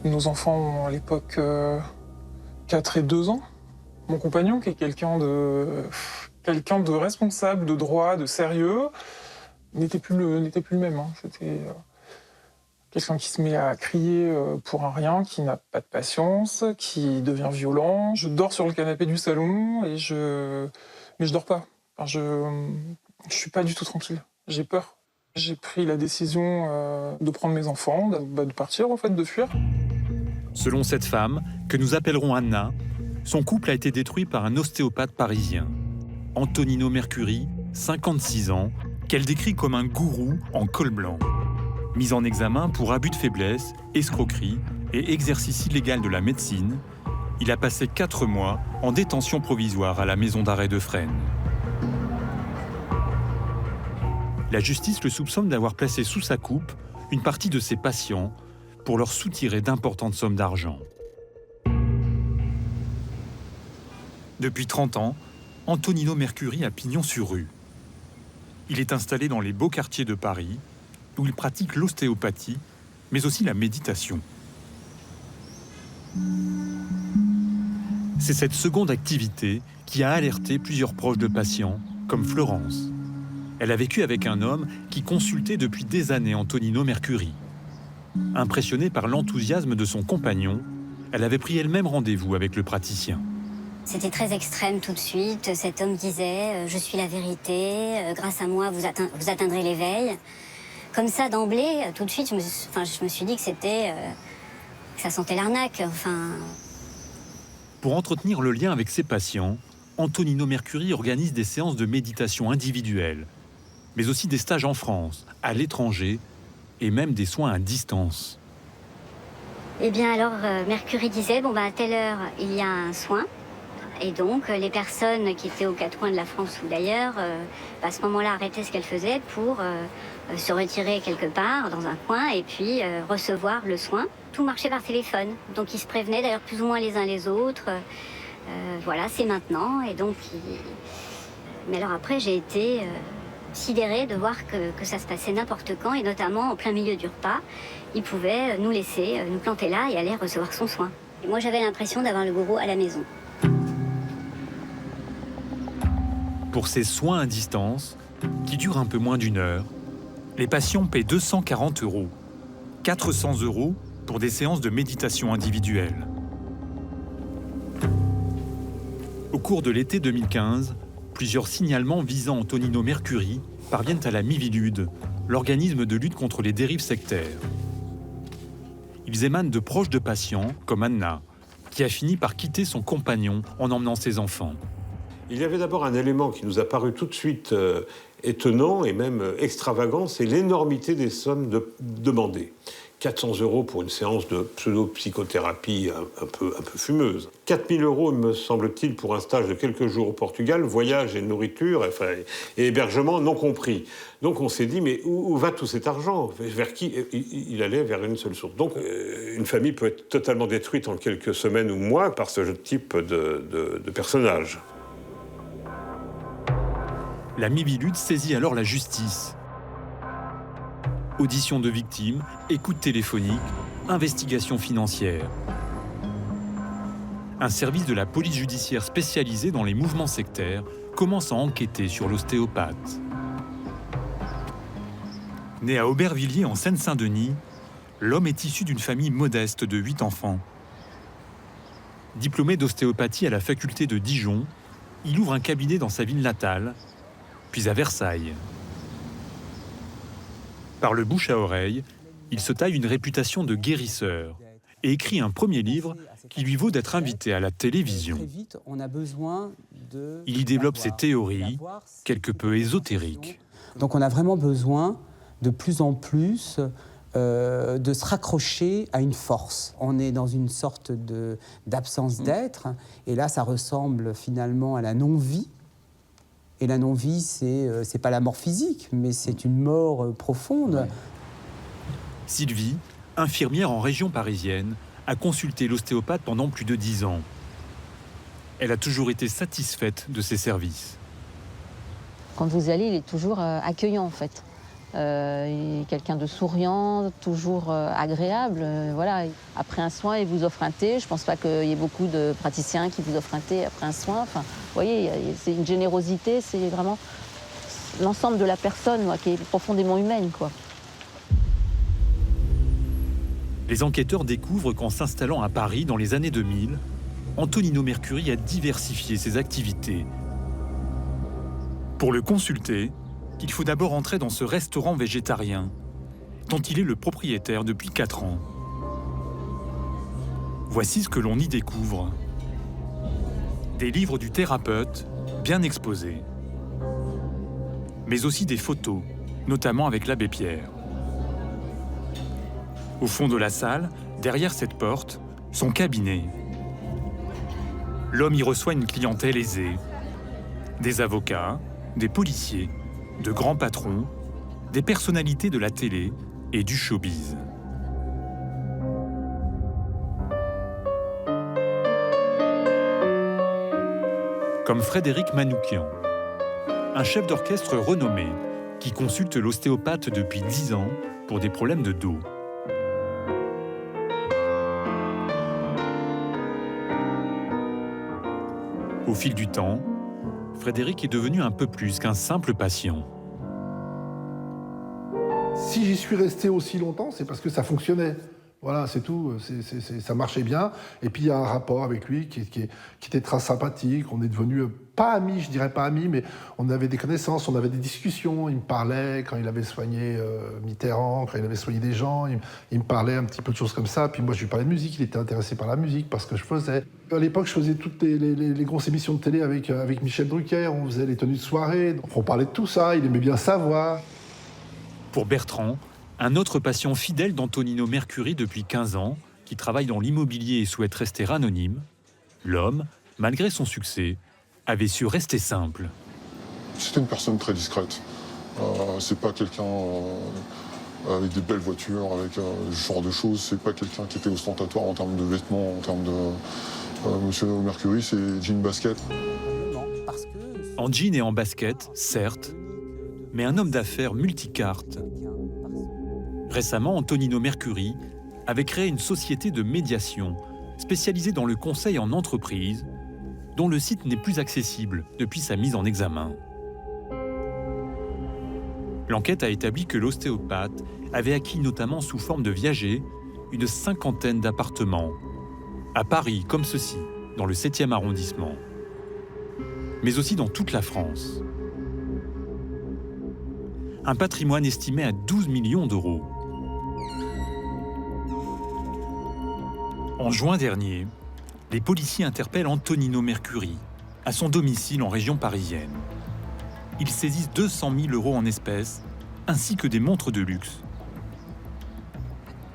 Nos enfants ont à l'époque 4 et 2 ans. Mon compagnon, qui est quelqu'un de responsable, de droit, de sérieux, n'était plus le même. Hein. C'était quelqu'un qui se met à crier pour un rien, qui n'a pas de patience, qui devient violent. Je dors sur le canapé du salon mais je dors pas. Enfin, je suis pas du tout tranquille. J'ai peur. J'ai pris la décision de prendre mes enfants, de partir en fait, de fuir. Selon cette femme, que nous appellerons Anna, son couple a été détruit par un ostéopathe parisien, Antonino Mercuri, 56 ans, qu'elle décrit comme un gourou en col blanc. Mis en examen pour abus de faiblesse, escroquerie et exercice illégal de la médecine, il a passé 4 mois en détention provisoire à la maison d'arrêt de Fresnes. La justice le soupçonne d'avoir placé sous sa coupe une partie de ses patients pour leur soutirer d'importantes sommes d'argent. Depuis 30 ans, Antonino Mercuri a pignon sur rue. Il est installé dans les beaux quartiers de Paris, où il pratique l'ostéopathie, mais aussi la méditation. C'est cette seconde activité qui a alerté plusieurs proches de patients, comme Florence. Elle a vécu avec un homme qui consultait depuis des années Antonino Mercuri. Impressionnée par l'enthousiasme de son compagnon, elle avait pris elle-même rendez-vous avec le praticien. C'était très extrême tout de suite. Cet homme disait « Je suis la vérité, grâce à moi vous atteindrez l'éveil ». Comme ça, d'emblée, tout de suite, je me suis dit que que ça sentait l'arnaque. Pour entretenir le lien avec ses patients, Antonino Mercuri organise des séances de méditation individuelles, mais aussi des stages en France, à l'étranger, et même des soins à distance. Eh bien alors, Mercuri disait, à telle heure, il y a un soin. Et donc, les personnes qui étaient aux 4 coins de la France ou d'ailleurs, à ce moment-là, arrêtaient ce qu'elles faisaient pour se retirer quelque part, dans un coin, et puis recevoir le soin. Tout marchait par téléphone. Donc, ils se prévenaient d'ailleurs plus ou moins les uns les autres. Voilà, c'est maintenant. Et donc, mais alors après, j'ai été sidérée de voir que ça se passait n'importe quand, et notamment en plein milieu du repas. Il pouvait nous laisser, nous planter là et aller recevoir son soin. Et moi, j'avais l'impression d'avoir le gourou à la maison. Pour ces soins à distance, qui durent un peu moins d'1 heure, les patients paient 240 €, 400 € pour des séances de méditation individuelle. Au cours de l'été 2015, plusieurs signalements visant Antonino Mercuri parviennent à la Miviludes, l'organisme de lutte contre les dérives sectaires. Ils émanent de proches de patients, comme Anna, qui a fini par quitter son compagnon en emmenant ses enfants. Il y avait d'abord un élément qui nous a paru tout de suite étonnant et même extravagant, c'est l'énormité des sommes demandées. 400 € pour une séance de pseudo-psychothérapie un peu fumeuse. 4 000 €, me semble-t-il, pour un stage de quelques jours au Portugal, voyage et nourriture, et hébergement non compris. Donc on s'est dit, mais où va tout cet argent? Vers qui? Il allait vers une seule source. Donc une famille peut être totalement détruite en quelques semaines ou mois par ce type de personnage. La Miviludes saisit alors la justice. Audition de victimes, écoute téléphonique, investigation financière. Un service de la police judiciaire spécialisé dans les mouvements sectaires commence à enquêter sur l'ostéopathe. Né à Aubervilliers en Seine-Saint-Denis, l'homme est issu d'une famille modeste de 8 enfants. Diplômé d'ostéopathie à la faculté de Dijon, il ouvre un cabinet dans sa ville natale, puis à Versailles. Par le bouche à oreille, il se taille une réputation de guérisseur et écrit un premier livre qui lui vaut d'être invité à la télévision. Il y développe ses théories, quelque peu ésotériques. Donc on a vraiment besoin de plus en plus de se raccrocher à une force. On est dans une sorte d'absence d'être, et là ça ressemble finalement à la non-vie. Et la non-vie, c'est pas la mort physique, mais c'est une mort profonde. Sylvie, infirmière en région parisienne, a consulté l'ostéopathe pendant plus de 10 ans. Elle a toujours été satisfaite de ses services. Quand vous allez, il est toujours accueillant, en fait. Il est quelqu'un de souriant, toujours agréable. Voilà. Après un soin, il vous offre un thé. Je ne pense pas qu'il y ait beaucoup de praticiens qui vous offrent un thé après un soin. Enfin, vous voyez, c'est une générosité, c'est vraiment l'ensemble de la personne qui est profondément humaine, quoi. Les enquêteurs découvrent qu'en s'installant à Paris dans les années 2000, Antonino Mercuri a diversifié ses activités. Pour le consulter, il faut d'abord entrer dans ce restaurant végétarien, dont il est le propriétaire depuis 4 ans. Voici ce que l'on y découvre. Des livres du thérapeute, bien exposés. Mais aussi des photos, notamment avec l'abbé Pierre. Au fond de la salle, derrière cette porte, son cabinet. L'homme y reçoit une clientèle aisée. Des avocats, des policiers, de grands patrons, des personnalités de la télé et du showbiz. Comme Frédéric Manoukian, un chef d'orchestre renommé qui consulte l'ostéopathe depuis 10 ans pour des problèmes de dos. Au fil du temps, Frédéric est devenu un peu plus qu'un simple patient. Si j'y suis resté aussi longtemps, c'est parce que ça fonctionnait. Voilà, c'est tout. Ça marchait bien. Et puis, il y a un rapport avec lui qui était très sympathique. On est devenus, pas amis, je dirais pas amis, mais on avait des connaissances, on avait des discussions. Il me parlait quand il avait soigné Mitterrand, quand il avait soigné des gens. Il me parlait un petit peu de choses comme ça. Puis moi, je lui parlais de musique. Il était intéressé par la musique, par ce que je faisais. À l'époque, je faisais toutes les grosses émissions de télé avec Michel Drucker. On faisait les tenues de soirée. Donc, on parlait de tout ça. Il aimait bien savoir. Pour Bertrand, un autre patient fidèle d'Antonino Mercuri depuis 15 ans, qui travaille dans l'immobilier et souhaite rester anonyme, l'homme, malgré son succès, avait su rester simple. C'était une personne très discrète. C'est pas quelqu'un avec des belles voitures, avec ce genre de choses. C'est pas quelqu'un qui était ostentatoire en termes de vêtements, en termes de... Monsieur Mercuri, c'est jean basket. En jean et en basket, certes, mais un homme d'affaires multicarte. Récemment, Antonino Mercuri avait créé une société de médiation spécialisée dans le conseil en entreprise, dont le site n'est plus accessible depuis sa mise en examen. L'enquête a établi que l'ostéopathe avait acquis notamment sous forme de viager une 50aine d'appartements, à Paris comme ceci, dans le 7e arrondissement, mais aussi dans toute la France. Un patrimoine estimé à 12 millions d'euros. En juin dernier, les policiers interpellent Antonino Mercuri à son domicile en région parisienne. Ils saisissent 200 000 euros en espèces, ainsi que des montres de luxe.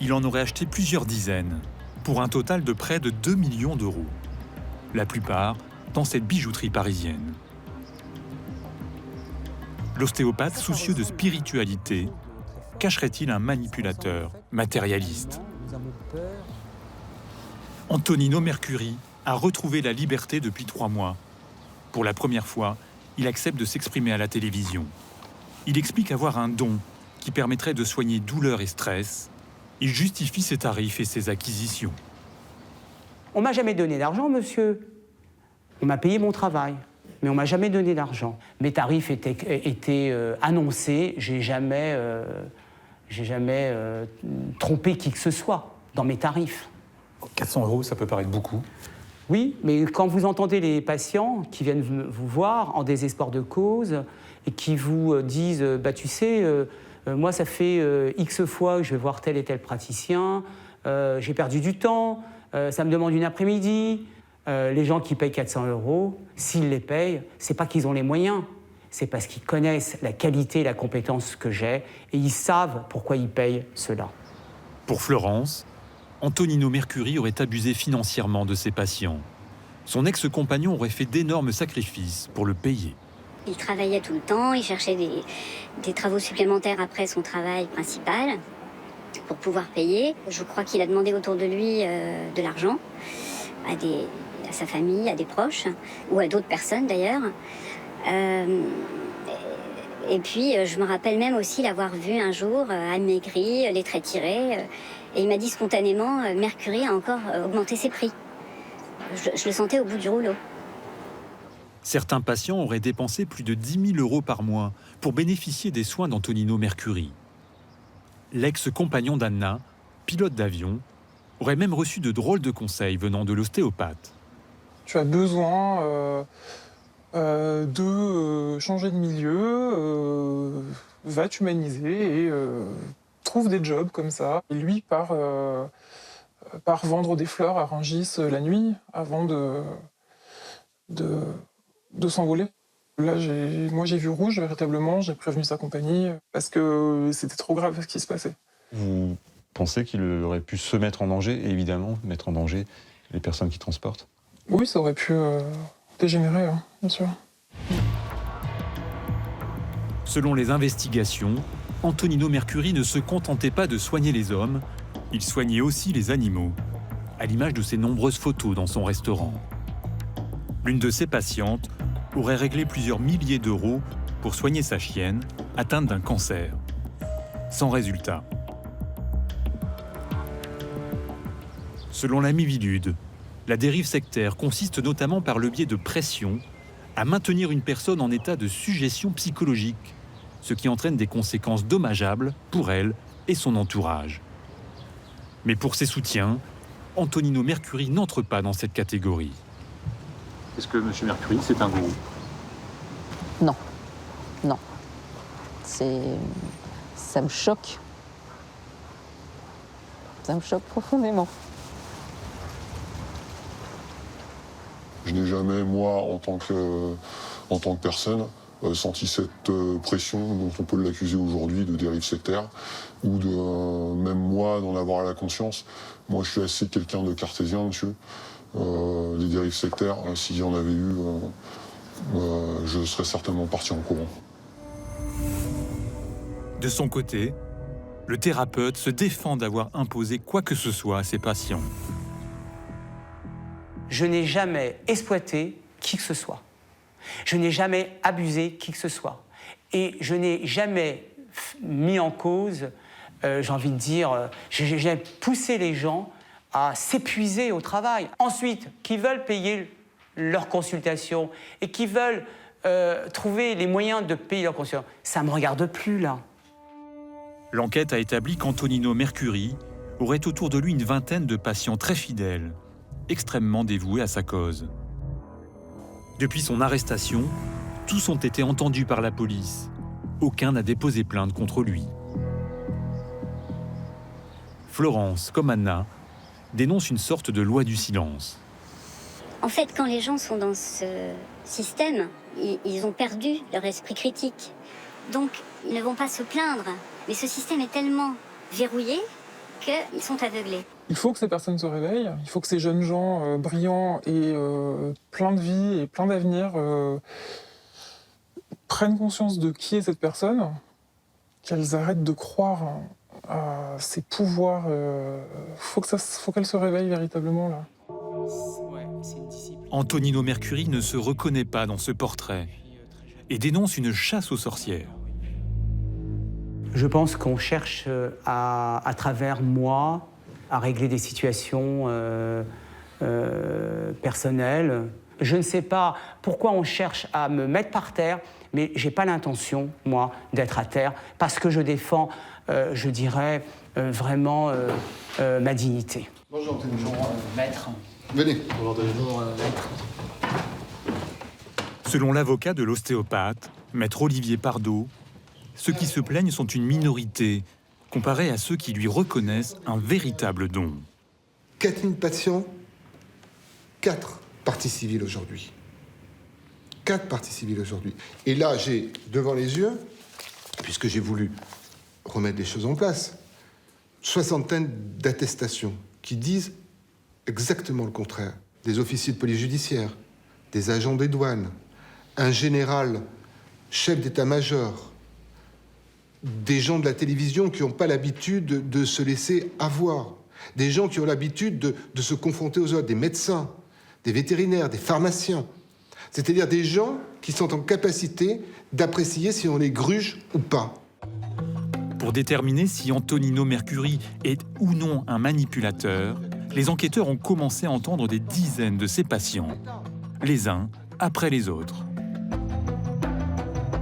Il en aurait acheté plusieurs dizaines, pour un total de près de 2 millions d'euros. La plupart dans cette bijouterie parisienne. L'ostéopathe, soucieux de spiritualité, cacherait-il un manipulateur matérialiste? Antonino Mercuri a retrouvé la liberté depuis 3 mois. Pour la première fois, il accepte de s'exprimer à la télévision. Il explique avoir un don qui permettrait de soigner douleur et stress. Il justifie ses tarifs et ses acquisitions. On m'a jamais donné d'argent, monsieur. On m'a payé mon travail, mais on m'a jamais donné d'argent. Mes tarifs étaient annoncés. J'ai jamais trompé qui que ce soit dans mes tarifs. 400 euros, ça peut paraître beaucoup. Oui, mais quand vous entendez les patients qui viennent vous voir en désespoir de cause et qui vous disent « tu sais, moi ça fait X fois que je vais voir tel et tel praticien, j'ai perdu du temps, ça me demande une après-midi ». Les gens qui payent 400 euros, s'ils les payent, c'est pas qu'ils ont les moyens, c'est parce qu'ils connaissent la qualité et la compétence que j'ai et ils savent pourquoi ils payent cela. Pour Florence, Antonino Mercuri aurait abusé financièrement de ses patients. Son ex-compagnon aurait fait d'énormes sacrifices pour le payer. Il travaillait tout le temps, il cherchait des travaux supplémentaires après son travail principal pour pouvoir payer. Je crois qu'il a demandé autour de lui de l'argent à sa famille, à des proches, ou à d'autres personnes d'ailleurs. Et Et puis, je me rappelle même aussi l'avoir vu un jour, amaigri, les traits tirés. Et il m'a dit spontanément, Mercury a encore augmenté ses prix. Je le sentais au bout du rouleau. Certains patients auraient dépensé plus de 10 000 € par mois pour bénéficier des soins d'Antonino Mercuri. L'ex-compagnon d'Anna, pilote d'avion, aurait même reçu de drôles de conseils venant de l'ostéopathe. Tu as besoin de changer de milieu, va t'humaniser et trouve des jobs comme ça. Et lui part vendre des fleurs à Rungis la nuit avant de s'envoler. Là, j'ai vu rouge véritablement, j'ai prévenu sa compagnie parce que c'était trop grave ce qui se passait. Vous pensez qu'il aurait pu se mettre en danger et évidemment mettre en danger les personnes qui transportent? Oui, ça aurait pu dégénérer, hein, bien sûr. Selon les investigations, Antonino Mercuri ne se contentait pas de soigner les hommes, il soignait aussi les animaux, à l'image de ses nombreuses photos dans son restaurant. L'une de ses patientes aurait réglé plusieurs milliers d'euros pour soigner sa chienne atteinte d'un cancer. Sans résultat. Selon la Miviludes, la dérive sectaire consiste notamment par le biais de pression à maintenir une personne en état de sujétion psychologique, ce qui entraîne des conséquences dommageables pour elle et son entourage. Mais pour ses soutiens, Antonino Mercuri n'entre pas dans cette catégorie. Est-ce que M. Mercuri, c'est un gourou? Non, non. Ça me choque. Ça me choque profondément. Je n'ai jamais, moi, en tant que personne, senti cette pression dont on peut l'accuser aujourd'hui de dérive sectaire, ou de, même moi, d'en avoir à la conscience. Moi, je suis assez quelqu'un de cartésien, monsieur. Les dérives sectaires, s'il y en avait eu, je serais certainement parti en courant. De son côté, le thérapeute se défend d'avoir imposé quoi que ce soit à ses patients. Je n'ai jamais exploité qui que ce soit. Je n'ai jamais abusé qui que ce soit. Et je n'ai jamais mis en cause, j'ai envie de dire, j'ai poussé les gens à s'épuiser au travail. Ensuite, qui veulent payer leur consultation et qui veulent trouver les moyens de payer leur consultation, ça ne me regarde plus, là. L'enquête a établi qu'Antonino Mercuri aurait autour de lui une vingtaine de patients très fidèles, extrêmement dévoués à sa cause. Depuis son arrestation, tous ont été entendus par la police. Aucun n'a déposé plainte contre lui. Florence, comme Anna, dénonce une sorte de loi du silence. En fait, quand les gens sont dans ce système, ils ont perdu leur esprit critique. Donc, ils ne vont pas se plaindre. Mais ce système est tellement verrouillé qu'ils sont aveuglés. Il faut que ces personnes se réveillent, il faut que ces jeunes gens brillants et pleins de vie et pleins d'avenir prennent conscience de qui est cette personne, qu'elles arrêtent de croire à ses pouvoirs. Faut qu'elles se réveillent véritablement, là. Antonino Mercuri ne se reconnaît pas dans ce portrait et dénonce une chasse aux sorcières. Je pense qu'on cherche à travers moi à régler des situations personnelles. Je ne sais pas pourquoi on cherche à me mettre par terre, mais je n'ai pas l'intention, moi, d'être à terre, parce que je défends, je dirais, vraiment ma dignité. Bonjour, Maître. Venez. Bonjour, maître. Selon l'avocat de l'ostéopathe, maître Olivier Pardo, ceux qui se plaignent sont une minorité, comparée à ceux qui lui reconnaissent un véritable don. Catherine Patient, 4 parties civiles aujourd'hui. 4 parties civiles aujourd'hui. Et là, j'ai devant les yeux, puisque j'ai voulu remettre des choses en place, soixantaine d'attestations qui disent exactement le contraire. Des officiers de police judiciaire, des agents des douanes, un général, chef d'état-major, des gens de la télévision qui n'ont pas l'habitude de se laisser avoir, des gens qui ont l'habitude de se confronter aux autres, des médecins, des vétérinaires, des pharmaciens. C'est-à-dire des gens qui sont en capacité d'apprécier si on est gruge ou pas. Pour déterminer si Antonino Mercuri est ou non un manipulateur, les enquêteurs ont commencé à entendre des dizaines de ses patients, les uns après les autres.